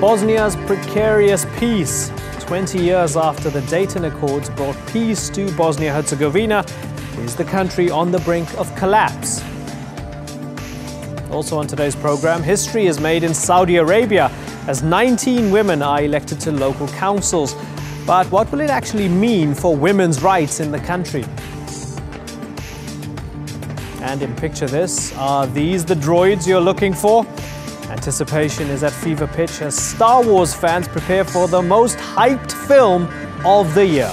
Bosnia's precarious peace. 20 years after the Dayton Accords brought peace to Bosnia-Herzegovina, is the country on the brink of collapse? Also on today's program, history is made in Saudi Arabia as 19 women are elected to local councils. But what will it actually mean for women's rights in the country? And in Picture This, are these the droids you're looking for? Anticipation is at fever pitch as Star Wars fans prepare for the most hyped film of the year.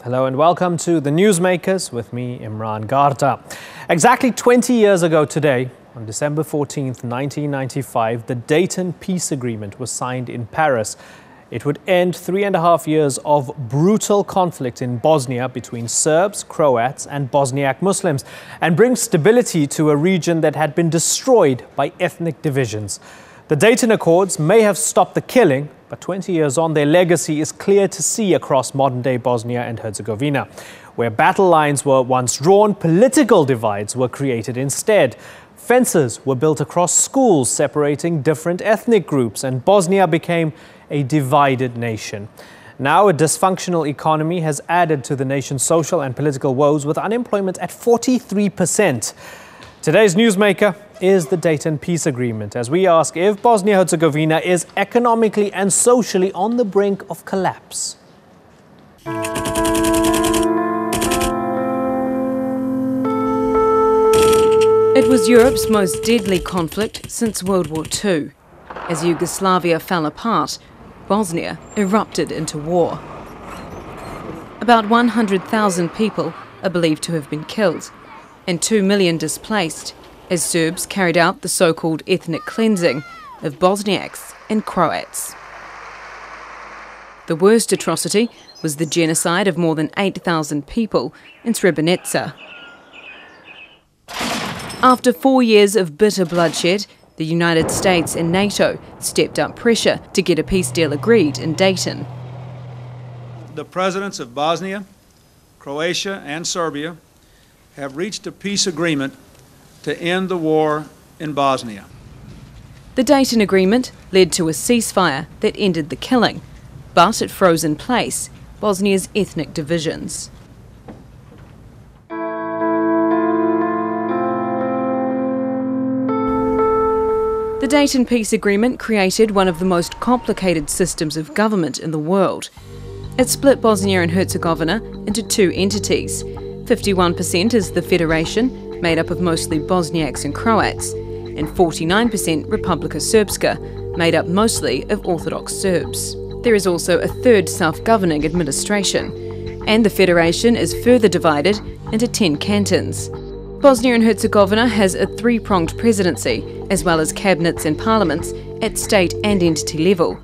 Hello and welcome to the Newsmakers with me, Imran Garta. Exactly 20 years ago today, on December 14th, 1995, the Dayton Peace Agreement was signed in Paris. It would end 3.5 years of brutal conflict in Bosnia between Serbs, Croats and Bosniak Muslims and bring stability to a region that had been destroyed by ethnic divisions. The Dayton Accords may have stopped the killing, but 20 years on, their legacy is clear to see across modern-day Bosnia and Herzegovina. Where battle lines were once drawn, political divides were created instead. Fences were built across schools, separating different ethnic groups, and Bosnia became a divided nation. Now, a dysfunctional economy has added to the nation's social and political woes, with unemployment at 43%. Today's Newsmaker is the Dayton Peace Agreement, as we ask if Bosnia-Herzegovina is economically and socially on the brink of collapse. It was Europe's most deadly conflict since World War II. As Yugoslavia fell apart, Bosnia erupted into war. About 100,000 people are believed to have been killed, and 2 million displaced, as Serbs carried out the so-called ethnic cleansing of Bosniaks and Croats. The worst atrocity was the genocide of more than 8,000 people in Srebrenica. After 4 years of bitter bloodshed, the United States and NATO stepped up pressure to get a peace deal agreed in Dayton. The presidents of Bosnia, Croatia and Serbia have reached a peace agreement to end the war in Bosnia. The Dayton Agreement led to a ceasefire that ended the killing, but it froze in place Bosnia's ethnic divisions. The Dayton Peace Agreement created one of the most complicated systems of government in the world. It split Bosnia and Herzegovina into two entities. 51% is the Federation, made up of mostly Bosniaks and Croats, and 49% Republika Srpska, made up mostly of Orthodox Serbs. There is also a third self-governing administration, and the Federation is further divided into 10 cantons. Bosnia and Herzegovina has a three-pronged presidency, as well as cabinets and parliaments at state and entity level.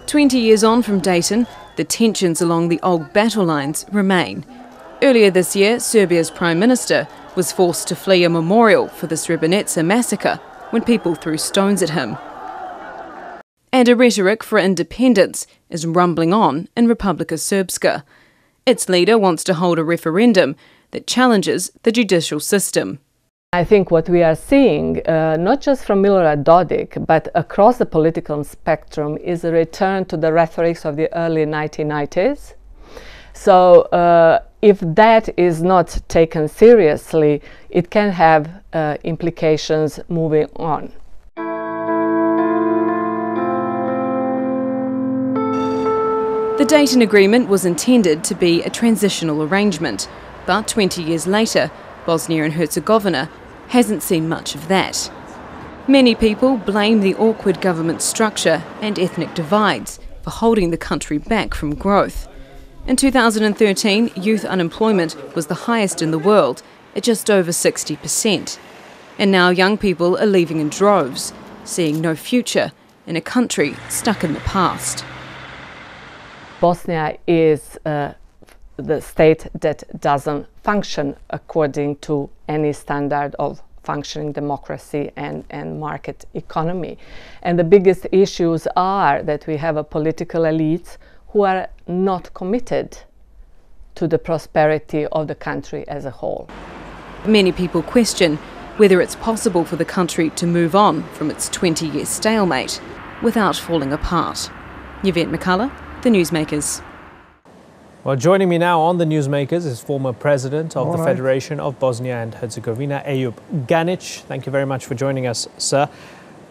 20 years on from Dayton, the tensions along the old battle lines remain. Earlier this year, Serbia's Prime Minister was forced to flee a memorial for the Srebrenica massacre when people threw stones at him. And a rhetoric for independence is rumbling on in Republika Srpska. Its leader wants to hold a referendum that challenges the judicial system. I think what we are seeing, not just from Milorad Dodik, but across the political spectrum, is a return to the rhetorics of the early 1990s. So if that is not taken seriously, it can have implications moving on. The Dayton Agreement was intended to be a transitional arrangement, but 20 years later, Bosnia and Herzegovina hasn't seen much of that. Many people blame the awkward government structure and ethnic divides for holding the country back from growth. In 2013, youth unemployment was the highest in the world, at just over 60%. And now young people are leaving in droves, seeing no future in a country stuck in the past. Bosnia is the state that doesn't function according to any standard of functioning democracy and market economy. And the biggest issues are that we have a political elites who are not committed to the prosperity of the country as a whole. Many people question whether it's possible for the country to move on from its 20-year stalemate without falling apart. Yvette McCullough, The Newsmakers. Well, joining me now on The Newsmakers is former president of the Federation of Bosnia and Herzegovina, Ayub Ganic. Thank you very much for joining us, sir.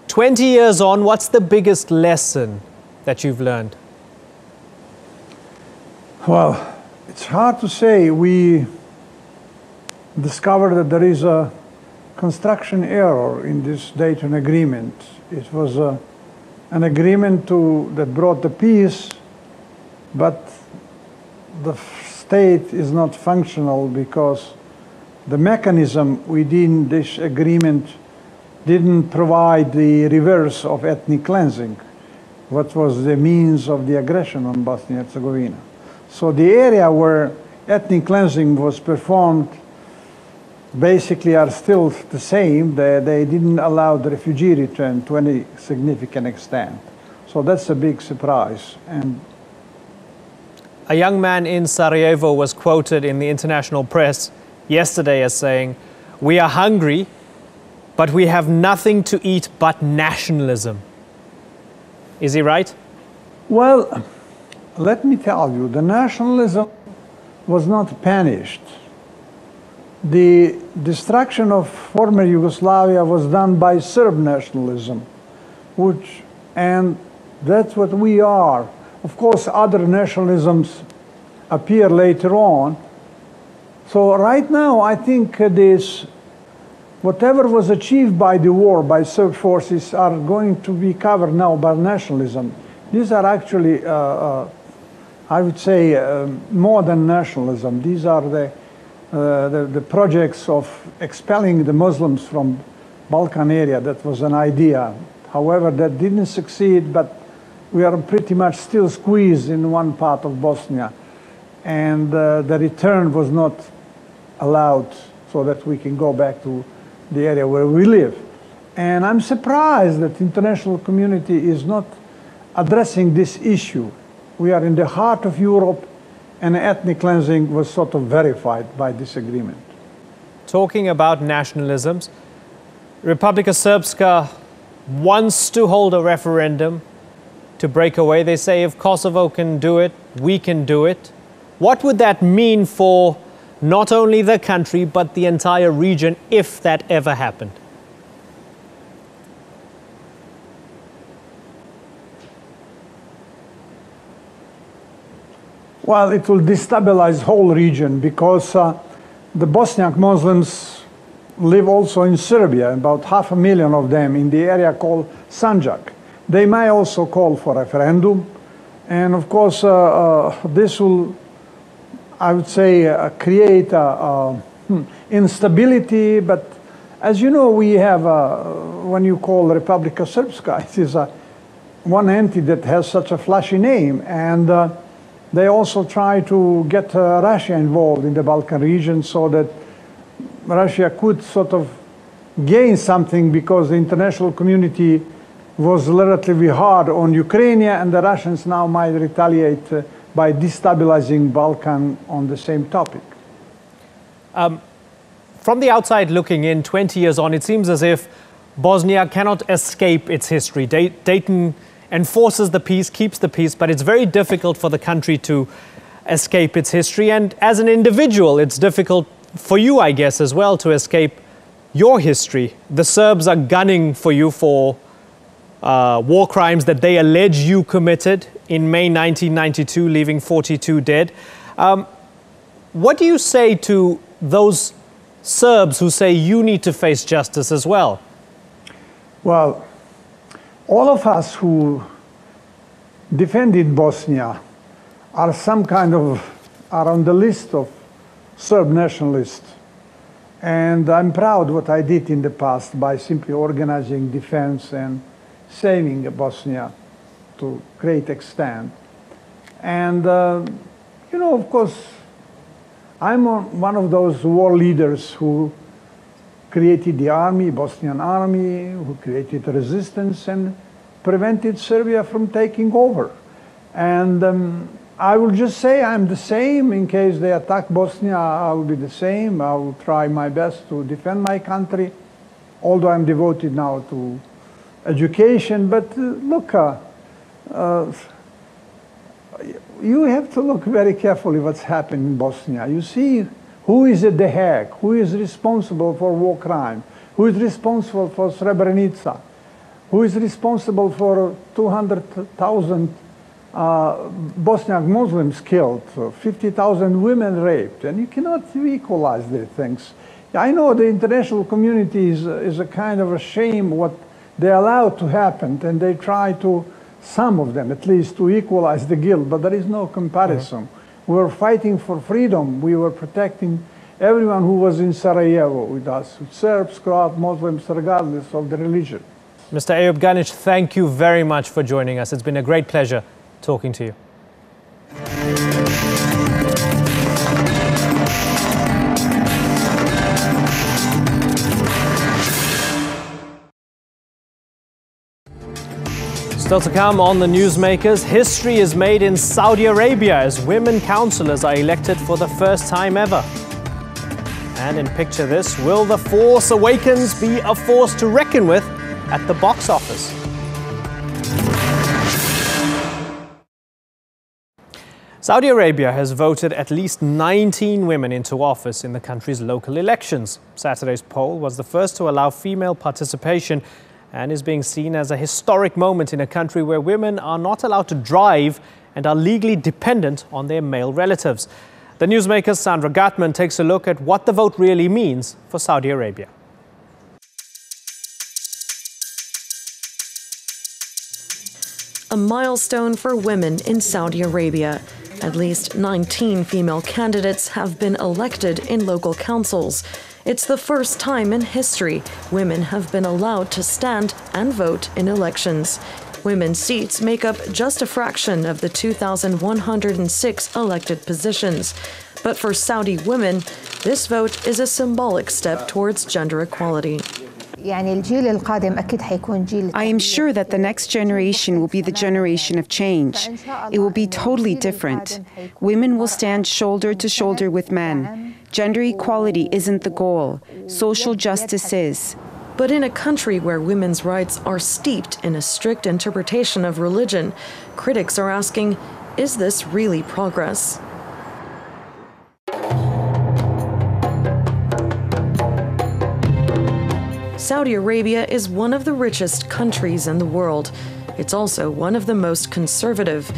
20 years on, what's the biggest lesson that you've learned? Well, it's hard to say. We discovered that there is a construction error in this Dayton Agreement. It was an agreement that brought the peace, but the state is not functional because the mechanism within this agreement didn't provide the reverse of ethnic cleansing, what was the means of the aggression on Bosnia and Herzegovina. So the area where ethnic cleansing was performed basically are still the same. They didn't allow the refugee return to any significant extent. So that's a big surprise. And a young man in Sarajevo was quoted in the international press yesterday as saying, "We are hungry, but we have nothing to eat but nationalism." Is he right? Well, let me tell you, the nationalism was not punished. The destruction of former Yugoslavia was done by Serb nationalism, and that's what we are. Of course, other nationalisms appear later on. So right now, I think whatever was achieved by the war, by Serb forces, are going to be covered now by nationalism. These are actually, I would say, more than nationalism. These are the projects of expelling the Muslims from Balkan area. That was an idea. However, that didn't succeed, but we are pretty much still squeezed in one part of Bosnia. And the return was not allowed so that we can go back to the area where we live. And I'm surprised that the international community is not addressing this issue. We are in the heart of Europe, and ethnic cleansing was sort of verified by this agreement. Talking about nationalisms, Republika Srpska wants to hold a referendum to break away. They say if Kosovo can do it, we can do it. What would that mean for not only the country, but the entire region, if that ever happened? Well, it will destabilize the whole region because the Bosniak Muslims live also in Serbia, about 500,000 of them in the area called Sandjak. They may also call for a referendum. And of course, this will, I would say, create instability. But as you know, we have, when you call Republika Srpska, it is one entity that has such a flashy name. And they also try to get Russia involved in the Balkan region so that Russia could sort of gain something, because the international community was relatively hard on Ukraine, and the Russians now might retaliate by destabilizing Balkan on the same topic. From the outside looking in, 20 years on, it seems as if Bosnia cannot escape its history. Dayton enforces the peace, keeps the peace, but it's very difficult for the country to escape its history. And as an individual, it's difficult for you, I guess, as well, to escape your history. The Serbs are gunning for you for war crimes that they allege you committed in May 1992, leaving 42 dead. What do you say to those Serbs who say you need to face justice as well? Well, all of us who defended Bosnia are on the list of Serb nationalists. And I'm proud what I did in the past by simply organizing defense and saving Bosnia to great extent. And, you know, of course, I'm one of those war leaders who created the army, Bosnian army, who created resistance and prevented Serbia from taking over. And I will just say I'm the same. In case they attack Bosnia, I will be the same. I will try my best to defend my country, although I'm devoted now to education. But look, you have to look very carefully what's happening in Bosnia. You see who is at The Hague, who is responsible for war crime, who is responsible for Srebrenica, who is responsible for 200,000 Bosniak Muslims killed, 50,000 women raped, and you cannot equalize these things. I know the international community is a kind of a shame what they allow to happen, and they try to, some of them at least, to equalize the guilt, but there is no comparison. We were fighting for freedom. We were protecting everyone who was in Sarajevo with us, Serbs, Croats, Muslims, regardless of the religion. Mr. Ayub Ganic, thank you very much for joining us. It's been a great pleasure talking to you. Still to come on the Newsmakers, history is made in Saudi Arabia as women councillors are elected for the first time ever. And in Picture This, will the Force Awakens be a force to reckon with at the box office? Saudi Arabia has voted at least 19 women into office in the country's local elections. Saturday's poll was the first to allow female participation and is being seen as a historic moment in a country where women are not allowed to drive and are legally dependent on their male relatives. The Newsmaker's Sandra Gottman takes a look at what the vote really means for Saudi Arabia. A milestone for women in Saudi Arabia. At least 19 female candidates have been elected in local councils. It's the first time in history women have been allowed to stand and vote in elections. Women's seats make up just a fraction of the 2,106 elected positions. But for Saudi women, this vote is a symbolic step towards gender equality. I am sure that the next generation will be the generation of change. It will be totally different. Women will stand shoulder to shoulder with men. Gender equality isn't the goal. Social justice is. But in a country where women's rights are steeped in a strict interpretation of religion, critics are asking, is this really progress? Saudi Arabia is one of the richest countries in the world. It's also one of the most conservative.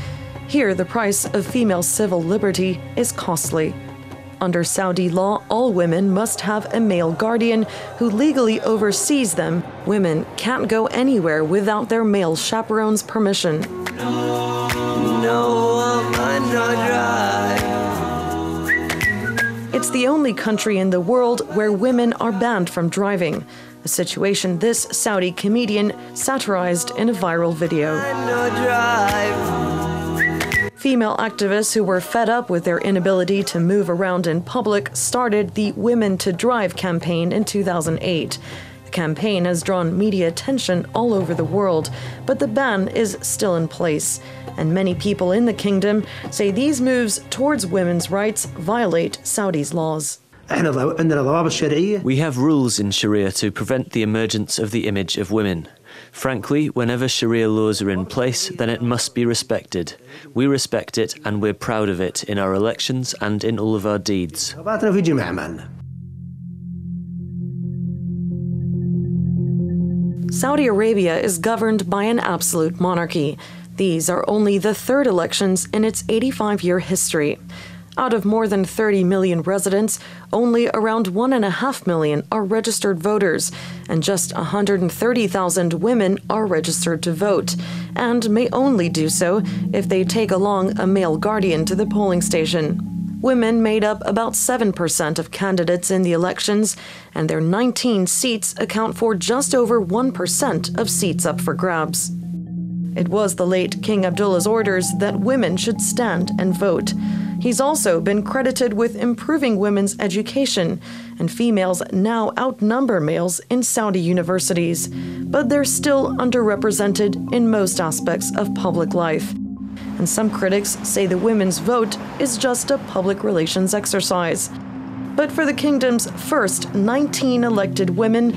Here, the price of female civil liberty is costly. Under Saudi law, all women must have a male guardian who legally oversees them. Women can't go anywhere without their male chaperone's permission. It's the only country in the world where women are banned from driving, a situation this Saudi comedian satirized in a viral video. Female activists who were fed up with their inability to move around in public started the Women to Drive campaign in 2008. The campaign has drawn media attention all over the world, but the ban is still in place. And many people in the kingdom say these moves towards women's rights violate Saudi's laws. We have rules in Sharia to prevent the emergence of the image of women. Frankly, whenever Sharia laws are in place, then it must be respected. We respect it and we're proud of it in our elections and in all of our deeds. Saudi Arabia is governed by an absolute monarchy. These are only the third elections in its 85-year history. Out of more than 30 million residents, only around 1.5 million are registered voters, and just 130,000 women are registered to vote, and may only do so if they take along a male guardian to the polling station. Women made up about 7% of candidates in the elections, and their 19 seats account for just over 1% of seats up for grabs. It was the late King Abdullah's orders that women should stand and vote. He's also been credited with improving women's education, and females now outnumber males in Saudi universities, but they're still underrepresented in most aspects of public life. And some critics say the women's vote is just a public relations exercise. But for the kingdom's first 19 elected women,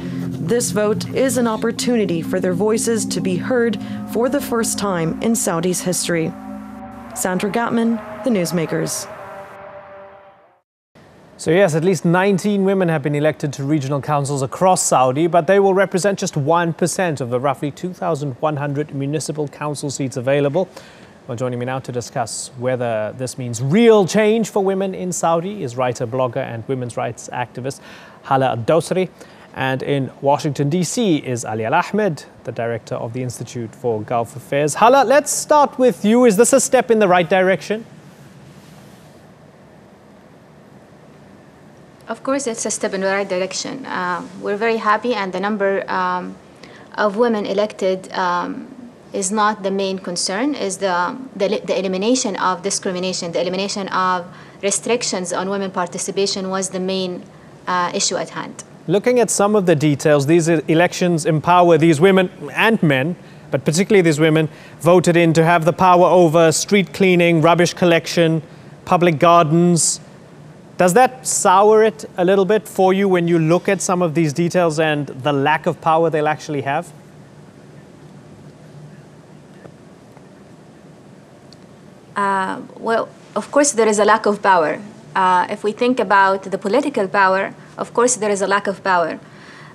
this vote is an opportunity for their voices to be heard for the first time in Saudi's history. Sandra Gottman, The Newsmakers. So yes, at least 19 women have been elected to regional councils across Saudi, but they will represent just 1% of the roughly 2,100 municipal council seats available. Well, joining me now to discuss whether this means real change for women in Saudi is writer, blogger and women's rights activist Hala Al-Dosri. And in Washington, D.C. is Ali Al-Ahmed, the director of the Institute for Gulf Affairs. Hala, let's start with you. Is this a step in the right direction? Of course, it's a step in the right direction. We're very happy, and the number of women elected is not the main concern, is the elimination of discrimination, the elimination of restrictions on women participation was the main issue at hand. Looking at some of the details, these elections empower these women and men, but particularly these women, voted in to have the power over street cleaning, rubbish collection, public gardens. Does that sour it a little bit for you when you look at some of these details and the lack of power they'll actually have? Well, of course there is a lack of power. If we think about the political power, of course there is a lack of power.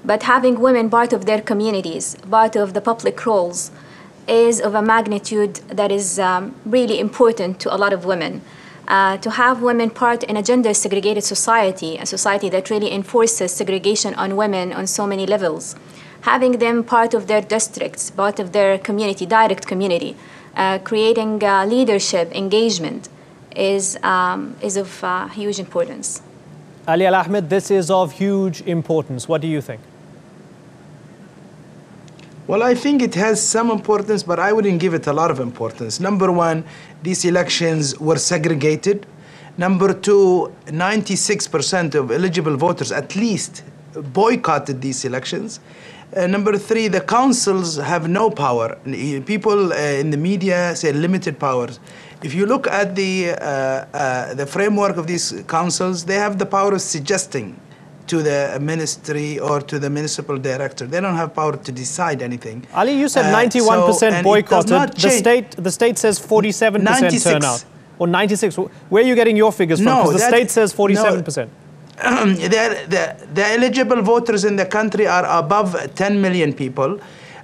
But having women part of their communities, part of the public roles, is of a magnitude that is really important to a lot of women. To have women part in a gender-segregated society, a society that really enforces segregation on women on so many levels, having them part of their districts, part of their community, direct community, creating leadership, engagement is of huge importance. Ali Al-Ahmed, this is of huge importance. What do you think? Well, I think it has some importance, but I wouldn't give it a lot of importance. Number one, these elections were segregated. Number two, 96% of eligible voters at least boycotted these elections. Number three, the councils have no power. People in the media say limited powers. If you look at the framework of these councils, they have the power of suggesting to the ministry or to the municipal director. They don't have power to decide anything. Ali, you said 91% boycotted. The state says 47% turnout. Or 96. Where are you getting your figures from? Because the state says 47%. The eligible voters in the country are above 10 million people.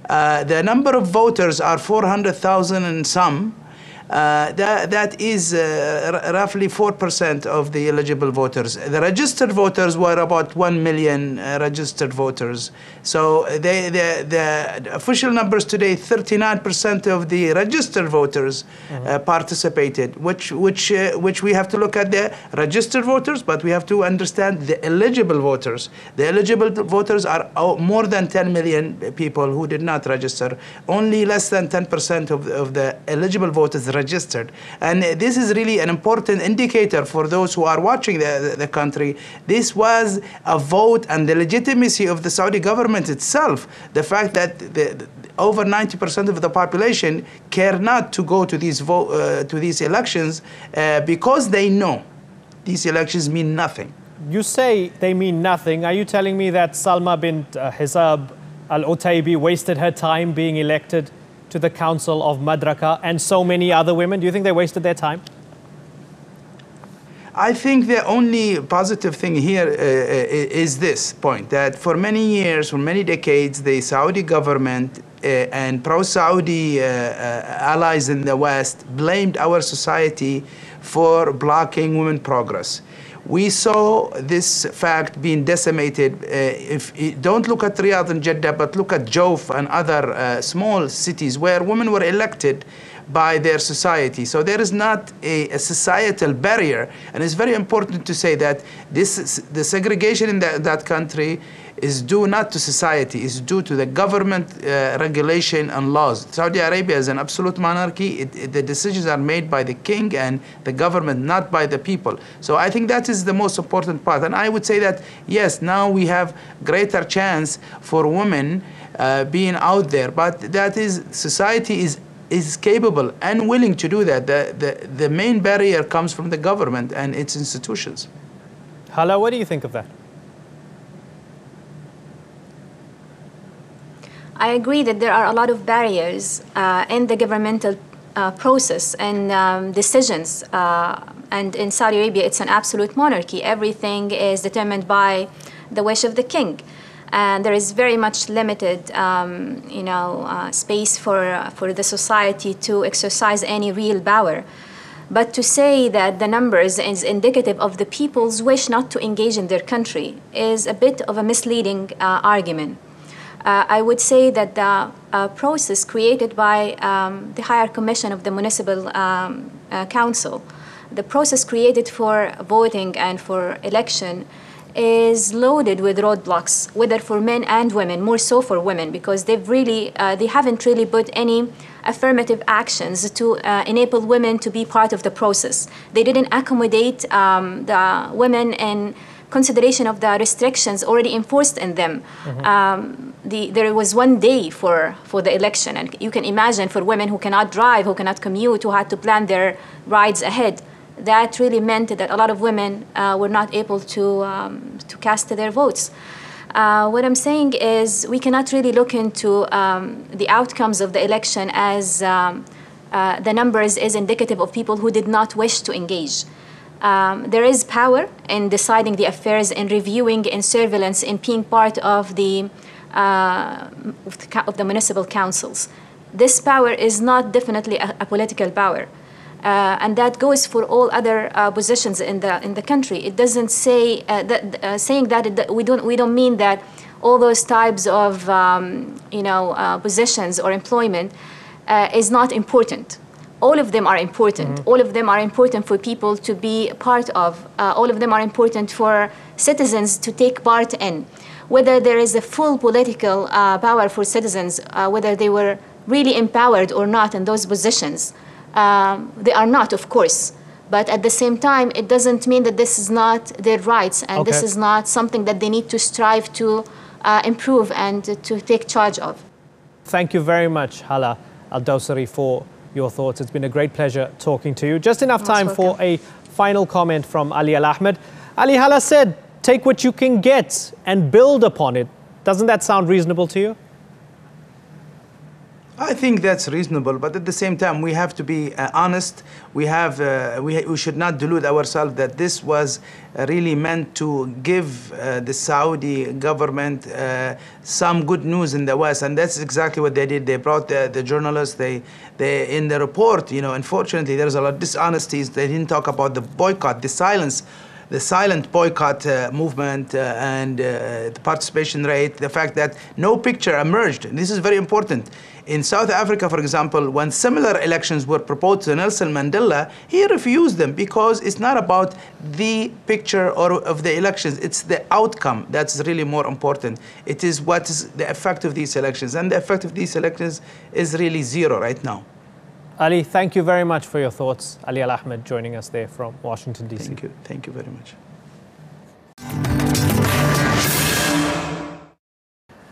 The number of voters are 400,000 and some. That is roughly 4% of the eligible voters. The registered voters were about 1 million registered voters. So the official numbers today, 39% of the registered voters participated, which we have to look at the registered voters, but we have to understand the eligible voters. The eligible voters are more than 10 million people who did not register. Only less than 10% of the eligible voters registered. And this is really an important indicator for those who are watching the country. This was a vote and the legitimacy of the Saudi government itself. The fact that over 90% of the population care not to go to these elections because they know these elections mean nothing. You say they mean nothing. Are you telling me that Salma bint Hizab al-Utaybi wasted her time being elected to the Council of Madraka and so many other women? Do you think they wasted their time? I think the only positive thing here is this point, that for many years, for many decades, the Saudi government and pro-Saudi allies in the West blamed our society for blocking women progress. We saw this fact being decimated. Don't look at Riyadh and Jeddah, but look at Jawf and other small cities where women were elected by their society. So there is not a societal barrier. And it's very important to say that the segregation in that country is due not to society, is due to the government regulation and laws. Saudi Arabia is an absolute monarchy. The decisions are made by the king and the government, not by the people. So I think that is the most important part. And I would say that, yes, now we have greater chance for women being out there, but that is, society is capable and willing to do that. The main barrier comes from the government and its institutions. Hala, what do you think of that? I agree that there are a lot of barriers in the governmental process and decisions. And in Saudi Arabia, it's an absolute monarchy. Everything is determined by the wish of the king. And there is very much limited, space for the society to exercise any real power. But to say that the numbers is indicative of the people's wish not to engage in their country is a bit of a misleading argument. I would say that the process created by the Higher Commission of the Municipal Council, the process created for voting and for election, is loaded with roadblocks, whether for men and women, more so for women, because they haven't really put any affirmative actions to enable women to be part of the process. They didn't accommodate the women in consideration of the restrictions already enforced in them. There was 1 day for the election, and you can imagine for women who cannot drive, who cannot commute, who had to plan their rides ahead, that really meant that a lot of women were not able to cast their votes. What I'm saying is we cannot really look into the outcomes of the election as the numbers is indicative of people who did not wish to engage. There is power in deciding the affairs, in reviewing, in surveillance, in being part of the municipal councils. This power is not definitely a political power. And that goes for all other positions in the country. It doesn't say saying that we don't mean that all those types of positions or employment is not important. All of them are important. All of them are important for people to be part of. All of them are important for citizens to take part in. Whether there is a full political power for citizens, whether they were really empowered or not in those positions. They are not, of course, but at the same time, it doesn't mean that this is not their rights and this is not something that they need to strive to improve and to take charge of. Thank you very much, Hala Al-Dawsari, for your thoughts. It's been a great pleasure talking to you. Just enough time for a final comment from Ali Al-Ahmed. Ali, Hala said, take what you can get and build upon it. Doesn't that sound reasonable to you? I think that's reasonable, but at the same time, we have to be honest. We should not delude ourselves that this was really meant to give the Saudi government some good news in the West, and that's exactly what they did. They brought the journalists. They in the report, unfortunately, there's a lot of dishonesties. They didn't talk about the boycott, the silent boycott movement and the participation rate, the fact that no picture emerged. And this is very important. In South Africa, for example, when similar elections were proposed to Nelson Mandela, he refused them because it's not about the picture of the elections, it's the outcome that's really more important. It is what is the effect of these elections, and the effect of these elections is really zero right now. Ali, thank you very much for your thoughts. Ali Al-Ahmed joining us there from Washington, D.C. Thank you very much.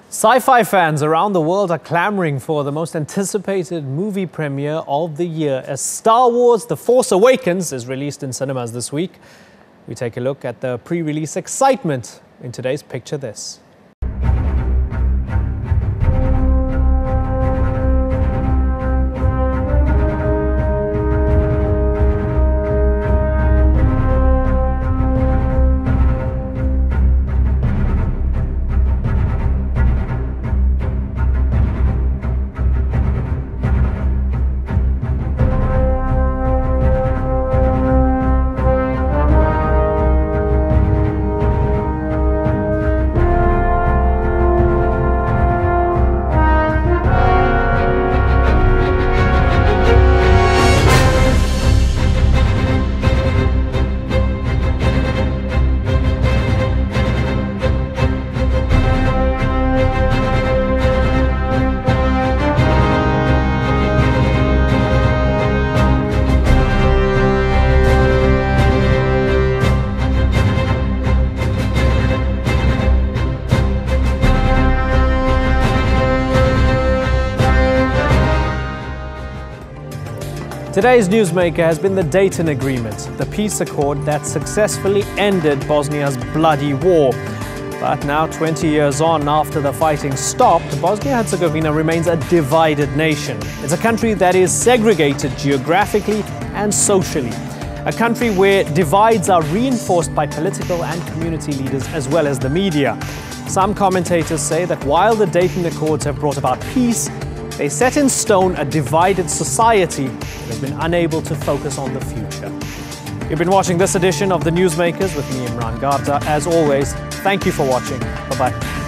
Sci-fi fans around the world are clamoring for the most anticipated movie premiere of the year as Star Wars: The Force Awakens is released in cinemas this week. We take a look at the pre-release excitement in today's Picture This. Today's Newsmaker has been the Dayton Agreement, the peace accord that successfully ended Bosnia's bloody war. But now, 20 years on after the fighting stopped, Bosnia and Herzegovina remains a divided nation. It's a country that is segregated geographically and socially. A country where divides are reinforced by political and community leaders as well as the media. Some commentators say that while the Dayton Accords have brought about peace, they set in stone a divided society that has been unable to focus on the future. You've been watching this edition of the Newsmakers with me, Imran Garda. As always, thank you for watching. Bye-bye.